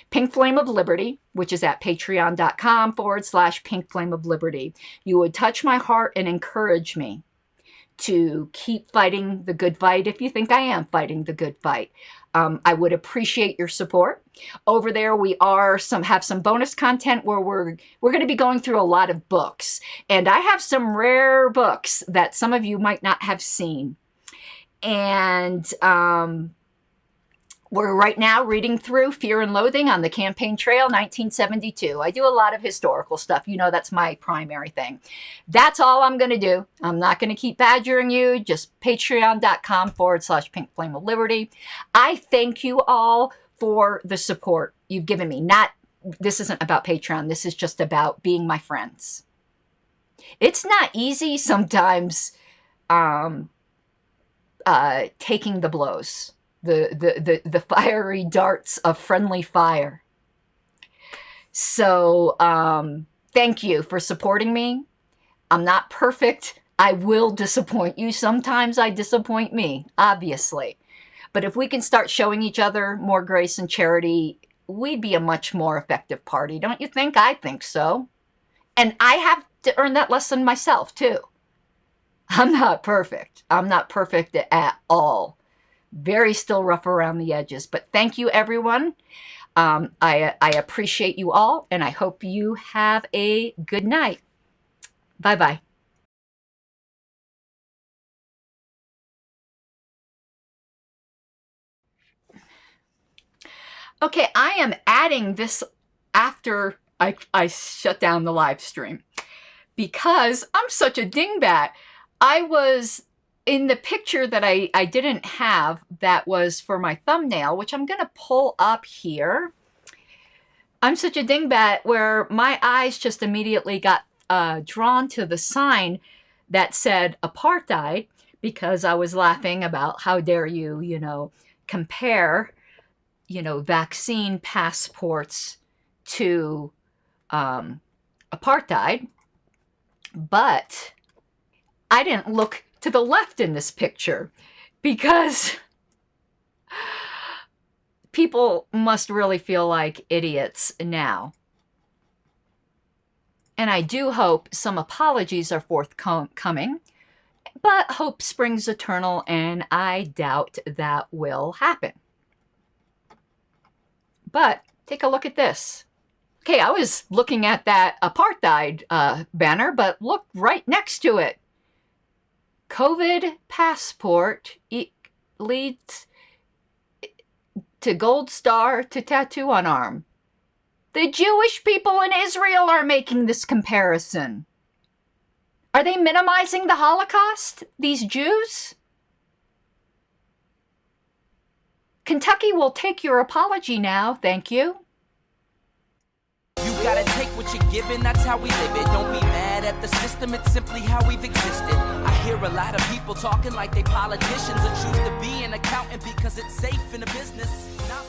Pink Flame of Liberty, which is at patreon.com/Pink Flame of Liberty, you would touch my heart and encourage me to keep fighting the good fight if you think I am fighting the good fight. I would appreciate your support. Over there, we have some bonus content where we're going to be going through a lot of books. And I have some rare books that some of you might not have seen. And we're right now reading through Fear and Loathing on the Campaign Trail, 1972. I do a lot of historical stuff. You know, that's my primary thing. That's all I'm going to do. I'm not going to keep badgering you. Just patreon.com/Pink Flame of Liberty. I thank you all for the support you've given me. This isn't about Patreon. This is just about being my friends. It's not easy sometimes taking the blows. The fiery darts of friendly fire. So thank you for supporting me. I'm not perfect. I will disappoint you. Sometimes I disappoint me, obviously. But if we can start showing each other more grace and charity, we'd be a much more effective party. Don't you think? I think so. And I have to earn that lesson myself, too. I'm not perfect. I'm not perfect at all. Very still rough around the edges, but thank you, everyone. I appreciate you all, and I hope you have a good night. Bye-bye. Okay, I am adding this after I shut down the live stream because I'm such a dingbat. I was in the picture that I didn't have that was for my thumbnail, which I'm going to pull up here. I'm such a dingbat where my eyes just immediately got drawn to the sign that said apartheid because I was laughing about how dare you, you know, compare, you know, vaccine passports to apartheid. But I didn't look to the left in this picture because people must really feel like idiots now. And I do hope some apologies are forthcoming, but hope springs eternal, and I doubt that will happen. But take a look at this. Okay, I was looking at that apartheid banner, but look right next to it. COVID passport leads to gold star to tattoo on arm. The Jewish people in Israel are making this comparison. Are they minimizing the Holocaust, these Jews? Kentucky will take your apology now, thank you. You gotta take what you're given, that's how we live it. Don't be mad at the system, it's simply how we've existed. I hear a lot of people talking like they politicians or choose to be an accountant because it's safe in the business. Not